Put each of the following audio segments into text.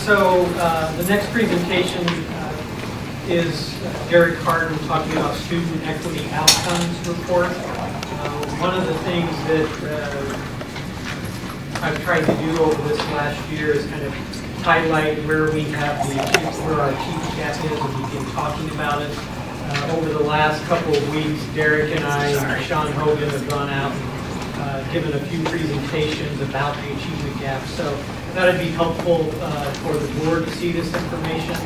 So the next presentation is Derrick Harden talking about Student Equity Outcomes Report. One of the things that I've tried to do over this last year is kind of highlight where we have where our achievement gap is, and we've been talking about it. Over the last couple of weeks, Derrick and I and Sean Hogan have gone out and given a few presentations about the achievement gap. So that would be helpful for the board to see this information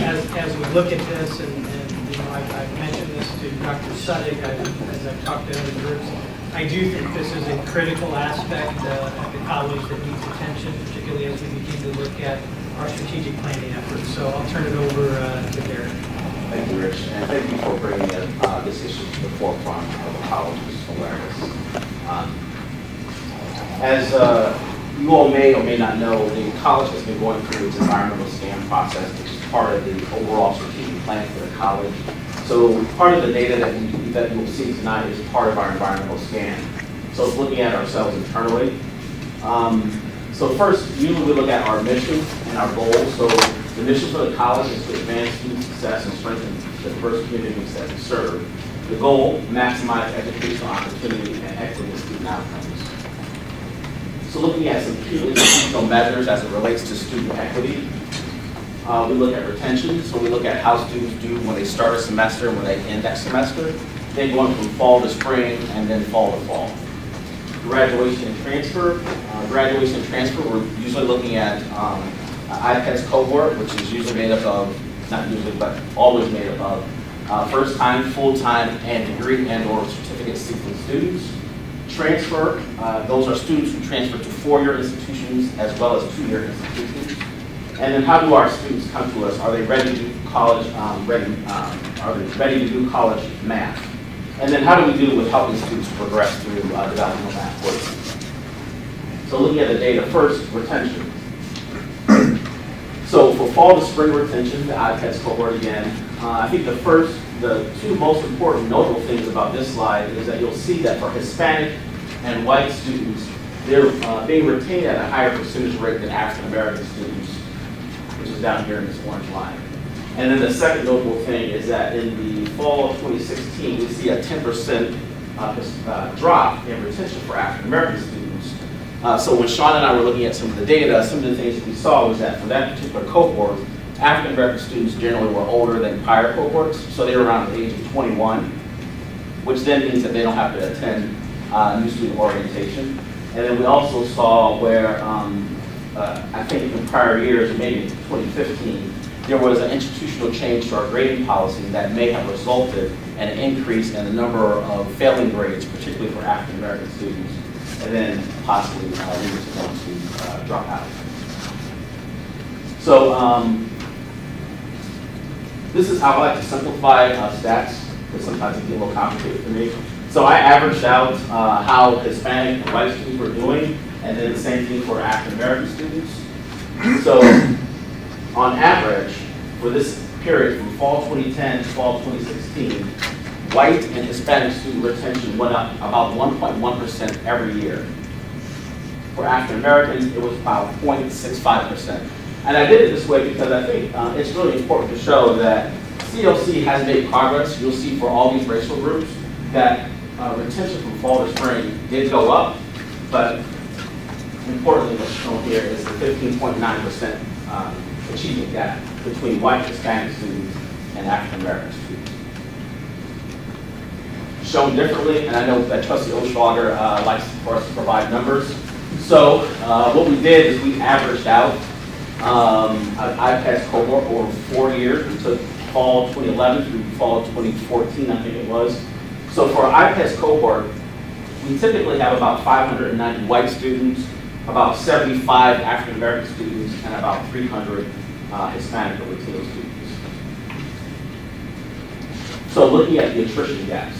as we look at this. And you know, I've mentioned this to Dr. Suddick as I've talked to other groups. I do think this is a critical aspect at the college that needs attention, particularly as we begin to look at our strategic planning efforts. So I'll turn it over to Derrick. Thank you, Rich, and thank you for bringing this issue to the forefront of the college's awareness. As you all may or may not know, the college has been going through its environmental scan process, which is part of the overall strategic plan for the college. So part of the data that you'll see tonight is part of our environmental scan. So it's looking at ourselves internally. So first, usually we look at our mission and our goals. So the mission for the college is to advance student success and strengthen the diverse communities that we serve. The goal, maximize educational opportunity and equity in student outcomes. So looking at some key institutional measures as it relates to student equity, we look at retention. So we look at how students do when they start a semester and when they end that semester. Then going from fall to spring and then fall to fall. Graduation and transfer. Graduation and transfer, we're usually looking at IPEDS cohort, which is usually made up of, not usually, but always made up of first-time, full-time, and degree and/or certificate-seeking students. Transfer, those are students who transfer to four-year institutions as well as two-year institutions. And then how do our students come to us? Are they ready to do college, are they ready to do college math? And then how do we do with helping students progress through developmental math courses? So looking at the data first, retention. So for fall to spring retention, the IPEDS cohort again, I think the two most important notable things about this slide is that you'll see that for Hispanic and white students, they're being retained at a higher percentage rate than African American students, which is down here in this orange line. And then the second notable thing is that in the fall of 2016, we see a 10% drop in retention for African American students. So when Sean and I were looking at some of the data, some of the things that we saw was that for that particular cohort, African American students generally were older than prior cohorts, so they were around the age of 21, which then means that they don't have to attend new student orientation. And then we also saw where, I think in prior years, maybe in 2015, there was an institutional change to our grading policy that may have resulted in an increase in the number of failing grades, particularly for African American students, and then possibly leading to them to drop out. So this is how I like to simplify stats, because sometimes it get a little complicated for me. So I averaged out how Hispanic and white students were doing, and then the same thing for African American students. So on average, for this period from fall 2010 to fall 2016, white and Hispanic student retention went up about 1.1% every year. For African Americans, it was about 0.65%. And I did it this way because I think it's really important to show that CLC has made progress. You'll see for all these racial groups that retention from fall to spring did go up, but importantly what's shown here is the 15.9% achievement gap between white Hispanic students and African American students. Shown differently, and I know that Trustee Oshwager likes for us to provide numbers. So what we did is we averaged out an IPEDS cohort over 4 years. We took fall 2011 through fall 2014, I think it was. So for our IPEDS cohort, we typically have about 590 white students, about 75 African American students, and about 300 Hispanic or Latino students. So looking at the attrition gaps.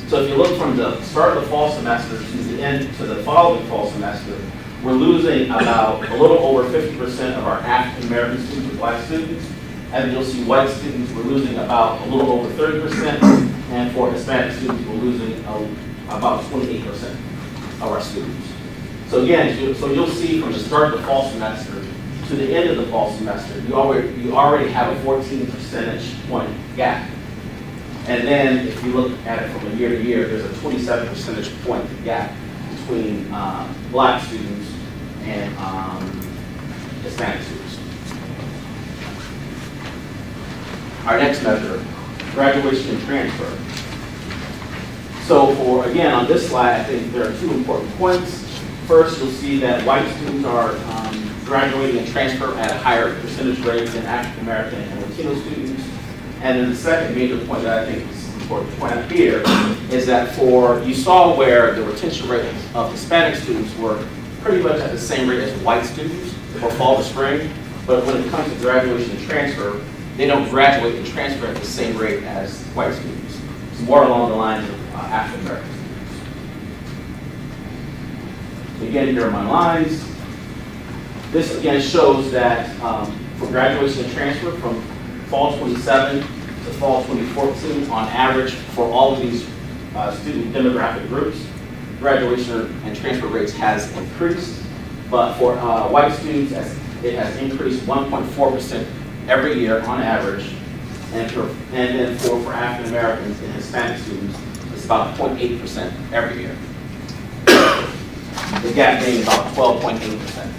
So if you look from the start of the fall semester to the end to the following fall semester, we're losing about a little over 50% of our African American students or white students. And you'll see white students, we're losing about a little over 30%, and for Hispanic students, we're losing about 28% of our students. So again, so you'll see from the start of the fall semester to to the end of the fall semester, you already have a 14 percentage point gap. And then if you look at it from a year to year, there's a 27 percentage point gap between Black students and Hispanic students. Our next measure, graduation and transfer. So for, again, on this slide, I think there are two important points. First, you'll see that white students are graduating and transfer at a higher percentage rate than African American and Latino students. And then the second major point that I think is important to point out here is that you saw where the retention rate of Hispanic students were pretty much at the same rate as white students for fall to spring. But when it comes to graduation and transfer, they don't graduate and transfer at the same rate as white students. It's more along the lines of African American students. So again, here are my lines. This again shows that for graduation and transfer from fall 27 to fall 2014, on average for all of these student demographic groups, graduation and transfer rates has increased. But for white students, it has increased 1.4% every year on average. And then for African Americans and Hispanic students, it's about 0.8% every year. The gap being about 12.8%.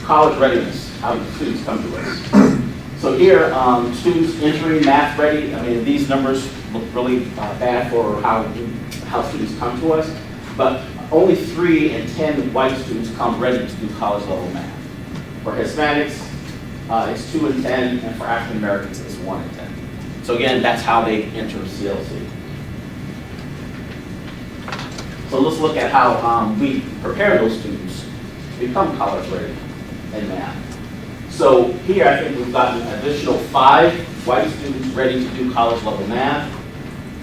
College readiness, how do students come to us? So here, students entering math ready, I mean, these numbers look really bad for how students come to us, but only 3 in 10 white students come ready to do college level math. For Hispanics, it's 2 in 10, and for African Americans, it's 1 in 10. So again, that's how they enter CLC. So let's look at how we prepare those students to become college ready in math. So here I think we've got an additional 5 white students ready to do college level math.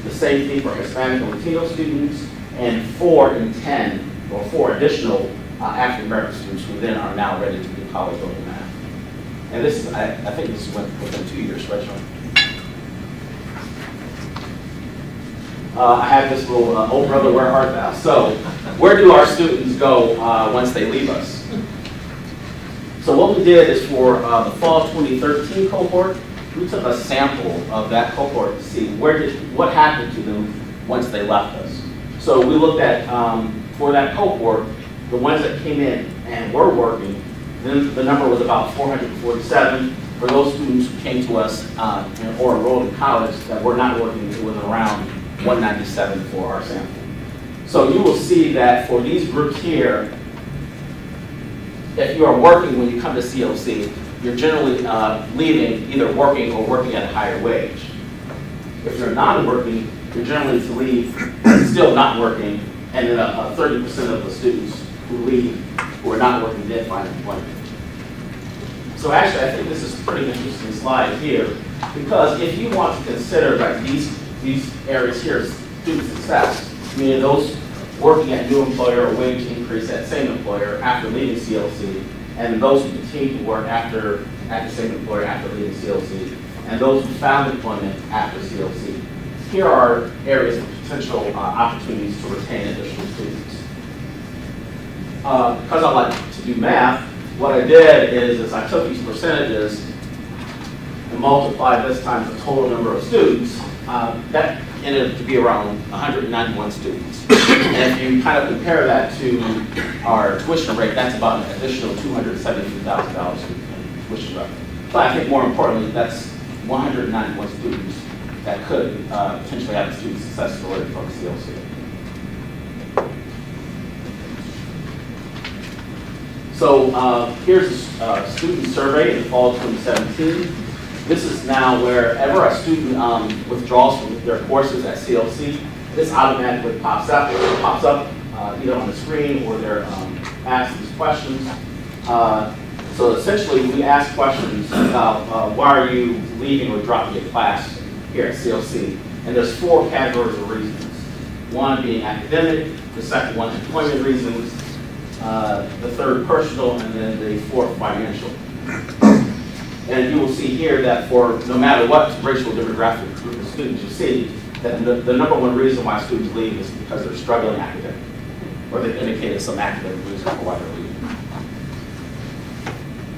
The same thing for Hispanic and Latino students, and 4 in 10, or 4 additional African American students who then are now ready to do college level math. And this is, I think this went within 2 years, right, Sean? I have this little, oh brother, where art thou? So, where do our students go once they leave us? So what we did is for the fall 2013 cohort, we took a sample of that cohort to see what happened to them once they left us. So we looked at, for that cohort, the ones that came in and were working, then the number was about 447. For those students who came to us or enrolled in college that were not working, it was around 197 for our sample. So you will see that for these groups here, if you are working when you come to CLC, you're generally leaving either working or working at a higher wage. If you're not working, you're generally to leave still not working, and then 30% of the students who leave who are not working then find employment. So actually, I think this is a pretty interesting slide here, because if you want to consider like these areas here, student success, meaning those working at new employer or wage increase at same employer after leaving CLC, and those who continue to work at the same employer after leaving CLC, and those who found employment after CLC. Here are areas of potential opportunities to retain additional students. Because I like to do math, what I did is I took these percentages and multiplied this times the total number of students. That ended up to be around 191 students. And if you kind of compare that to our tuition rate, that's about an additional $272,000 in tuition revenue. But I think more importantly, that's 191 students that could potentially have a student success story from CLC. So here's a student survey in the fall of 2017. This is now wherever a student withdraws from their courses at CLC, this automatically pops up. It pops up either on the screen or they're asked these questions. So essentially, we ask questions about why are you leaving or dropping your class here at CLC? And there's 4 categories of reasons. One being academic, the second one employment reasons, the third personal, and then the 4th financial. And you will see here that for no matter what racial demographic group of students you see, that the number 1 reason why students leave is because they're struggling academically, or they've indicated some academic reason for why they're leaving.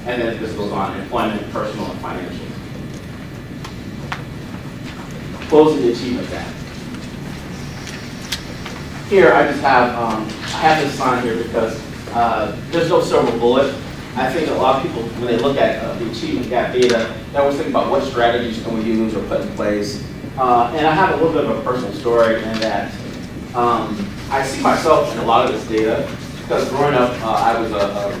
And then this goes on, employment, personal, and financial. Closing the achievement gap. Here, I just have, I have this sign here because there's no silver bullet. I think a lot of people, when they look at the achievement gap data, they always think about what strategies can we use or put in place. And I have a little bit of a personal story in that I see myself in a lot of this data because growing up, I was a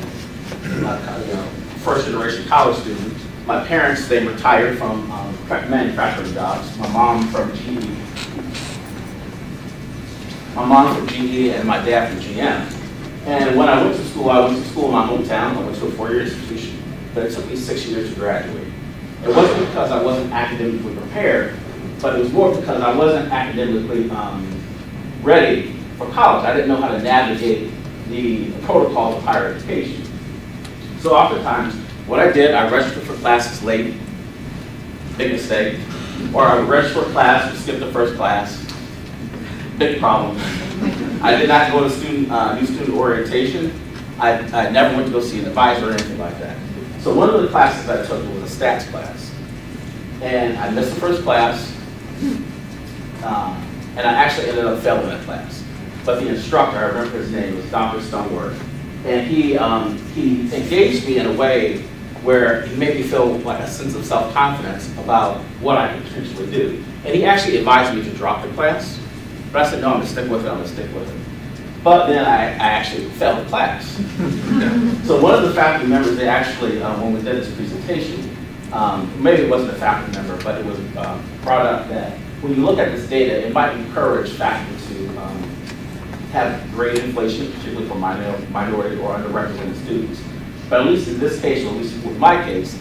first generation college student. My parents, they retired from manufacturing jobs. My mom from GE. My mom from GE and my dad from GM. And when I went to school in my hometown. I went to a 4-year institution, but it took me 6 years to graduate. It wasn't because I wasn't academically prepared, but it was more because I wasn't academically ready for college. I didn't know how to navigate the protocols of higher education. So oftentimes, what I did, I registered for classes late, big mistake, or I registered for a class and skipped the first class, big problem. I did not go to new student orientation. I never went to go see an advisor or anything like that. So one of the classes I took was a stats class. And I missed the first class, and I actually ended up failing that class. But the instructor, I remember his name, was Dr. Stoneworth, and he engaged me in a way where he made me feel like a sense of self-confidence about what I could potentially do. And he actually advised me to drop the class, but I said, no, I'm gonna stick with it, But then I actually failed the class. So one of the faculty members, they actually, when we did this presentation, maybe it wasn't a faculty member, but it was brought up that when you look at this data, it might encourage faculty to have grade inflation, particularly for minority or underrepresented students. But at least in this case, or at least with my case,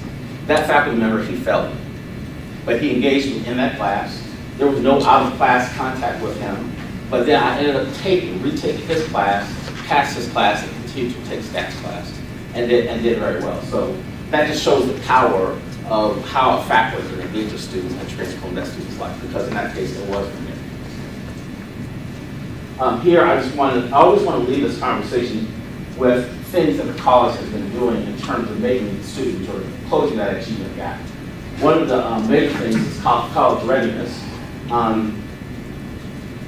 that faculty member, he failed me. But he engaged me in that class. There was no out-of-class contact with him. But then I ended up retaking his class, passed his class, and continued to take stats class, and did very well. So that just shows the power of how a faculty can engage a student and transform that student's life, because in that case, it was for me. Here, I always want to leave this conversation with things that the college has been doing in terms of making students or closing that achievement gap. One of the major things is college readiness.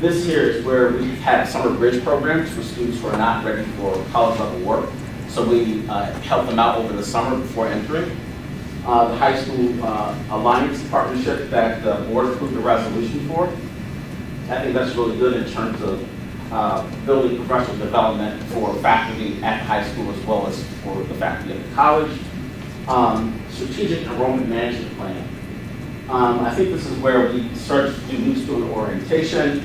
This here is where we had summer bridge programs for students who are not ready for college level work. So we help them out over the summer before entering. The high school alliance partnership that the board approved a resolution for. I think that's really good in terms of building professional development for faculty at high school as well as for the faculty at the college. Strategic enrollment management plan. I think this is where we start to do new student orientation,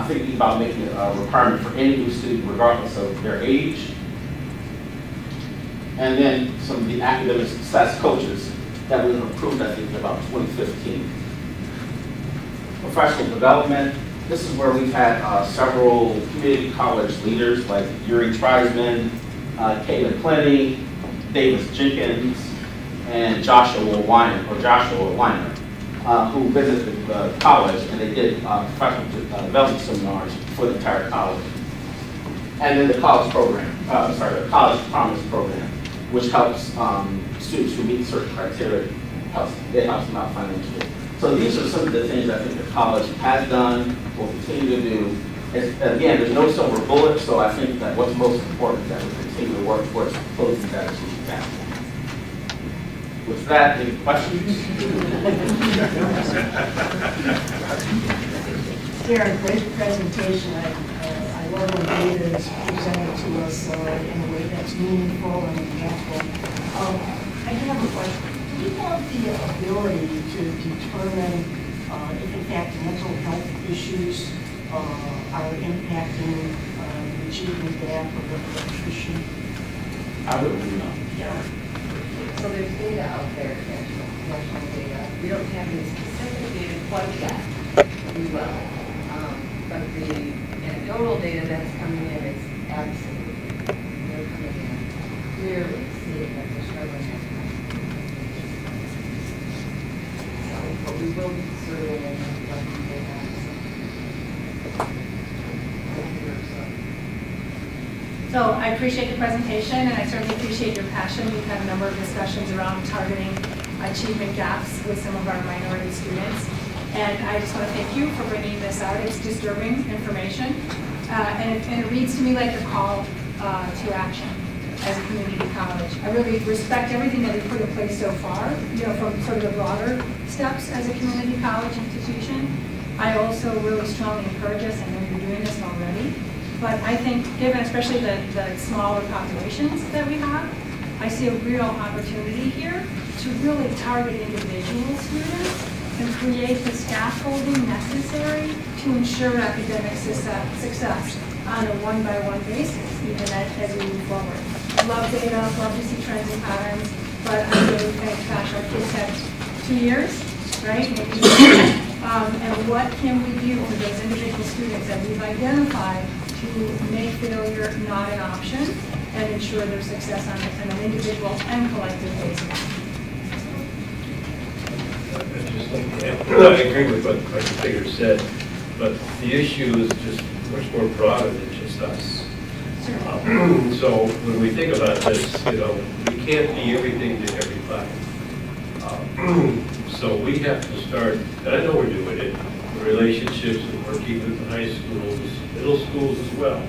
thinking about making it a requirement for any new student regardless of their age. And then some of the academic success coaches that we approved, I think, in about 2015. Professional development. This is where we've had several community college leaders like Yuri Treisman, Caitlin Plenty, Davis Jenkins, and Joshua Weiner, who visited the college, and they did professional development seminars for the entire college. And then the college program, the College Promise program, which helps students who meet certain criteria, helps them out financially. So these are some of the things I think the college has done, will continue to do. Again, there's no silver bullet, so I think that what's most important is that we continue to work towards closing that achievement gap. With that, any questions? Derrick, great presentation. I love when data is presented to us in a way that's meaningful and impactful. I have a question. Do you have the ability to determine if in fact mental health issues are impacting the achievement gap or the attrition? I wouldn't know. Yeah. So there's data out there, national data. We don't have any specific data quite yet. We will. But the anecdotal data that's coming in is absolutely, they're coming in clearly seeing that they're struggling with that. So, but we will be surveying and collecting data. So I appreciate the presentation, and I certainly appreciate your passion. We've had a number of discussions around targeting achievement gaps with some of our minority students. And I just want to thank you for bringing this out. It's disturbing information, and it reads to me like a call to action as a community college. I really respect everything that we've put in place so far, from sort of the broader steps as a community college institution. I also really strongly encourage us, I know you're doing this already, but I think given especially the smaller populations that we have, I see a real opportunity here to really target individual students and create the scaffolding necessary to ensure academic success on a one-by-one basis, even as we move forward. Love data, love to see trends and patterns, but I really think, gosh, our kids have 2 years, right? Maybe and what can we do for those individual students that we've identified to make failure not an option and ensure their success on an individual and collective basis? I agree with what Dr. Figger said, but the issue is just much more broader than just us. So when we think about this, we can't be everything to everybody. So we have to start, and I know we're doing it, the relationships and working with the high schools, middle schools as well.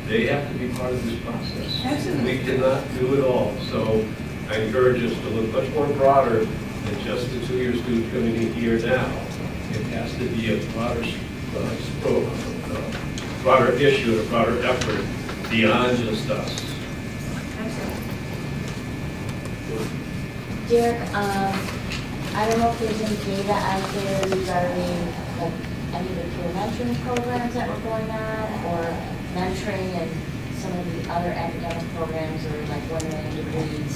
They have to be part of this process. Absolutely. We cannot do it all. So I encourage us to look much more broader than just the 2-year student coming in here now. It has to be a broader issue, a broader effort beyond just us. Derrick, I don't know if there's any data out there regarding like any of the peer mentoring programs that were going on, or mentoring and some of the other academic programs, or like 1 million degrees,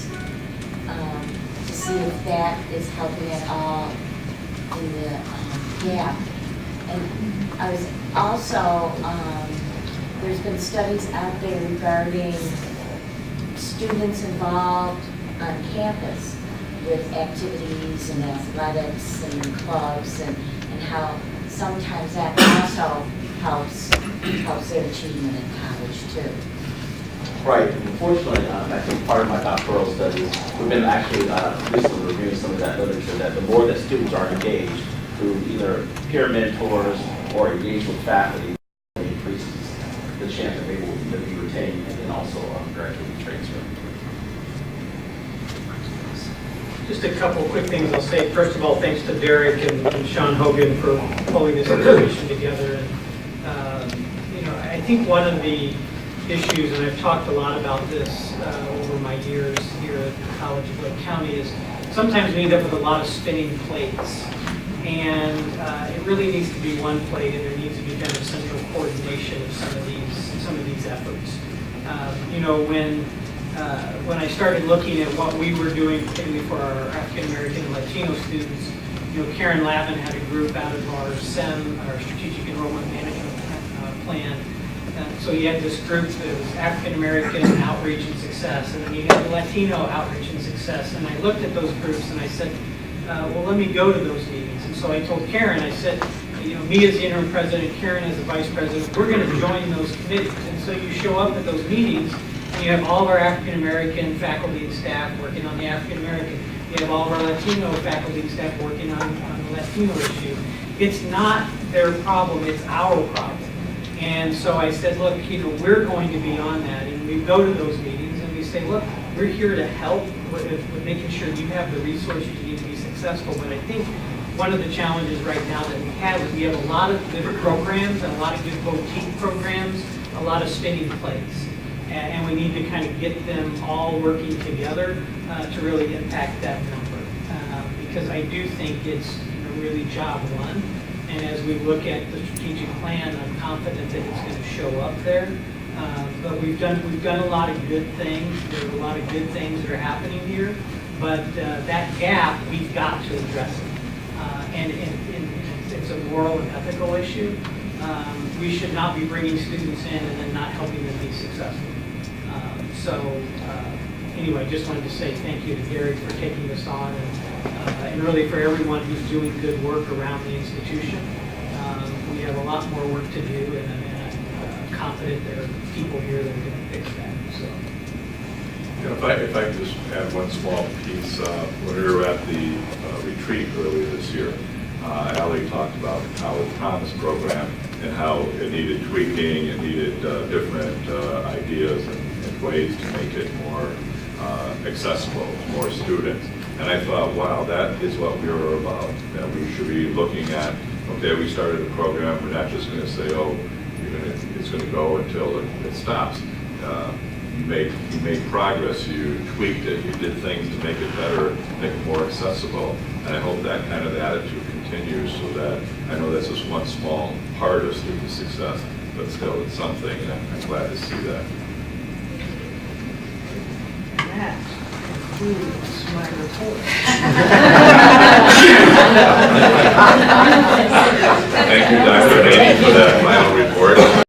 to see if that is helping at all in the gap. And I was also, there's been studies out there regarding students involved on campus with activities and athletics and clubs, and how sometimes that also helps their achievement in college too. Right. Unfortunately, I think part of my doctoral studies, we've been actually recently reviewing some of that literature, that the more that students are engaged through either peer mentors or engaged with faculty, it increases the chance that they will either be retained and also gradually transfer. Just a couple of quick things I'll say. First of all, thanks to Derrick and Sean Hogan for pulling this information together. And I think one of the issues, and I've talked a lot about this over my years here at the College of Lake County, is sometimes we end up with a lot of spinning plates. And it really needs to be one plate, and there needs to be kind of central coordination of some of these efforts. When I started looking at what we were doing, particularly for our African American and Latino students, Karen Lavin had a group out of our SEM, our Strategic Enrollment Management Plan. So you had this group that was African American Outreach and Success, and then you had the Latino Outreach and Success. And I looked at those groups and I said, well, let me go to those meetings. And so I told Karen, I said, me as the interim president, Karen as the vice president, we're going to join those committees. And so you show up at those meetings, and you have all of our African American faculty and staff working on the African American. You have all of our Latino faculty and staff working on the Latino issue. It's not their problem, it's our problem. And so I said, look, we're going to be on that. And we go to those meetings and we say, look, we're here to help with making sure you have the resources you need to be successful. But I think one of the challenges right now that we have is we have a lot of good programs and a lot of good boutique programs, a lot of spinning plates. And we need to kind of get them all working together to really impact that number. Because I do think it's really job one. And as we look at the strategic plan, I'm confident that it's going to show up there. But we've done a lot of good things. There are a lot of good things that are happening here. But that gap, we've got to address it. And it's a moral and ethical issue. We should not be bringing students in and then not helping them be successful. Anyway, just wanted to say thank you to Derrick for taking this on, and really for everyone who's doing good work around the institution. We have a lot more work to do, and I'm confident there are people here that are going to fix that. So, you know, if I could just add one small piece, when we were at the retreat earlier this year, Ally talked about the College Promise program and how it needed tweaking, it needed different ideas and ways to make it more accessible to more students. And I thought, wow, that is what we were about. That we should be looking at, okay, we started a program, we're not just going to say, oh, it's going to go until it stops. You made progress, you tweaked it, you did things to make it better, make it more accessible. And I hope that kind of attitude continues so that, I know that's just one small part of student success, but still it's something, and I'm glad to see that. And that concludes my report. Thank you, Dr. Haney, for that final report.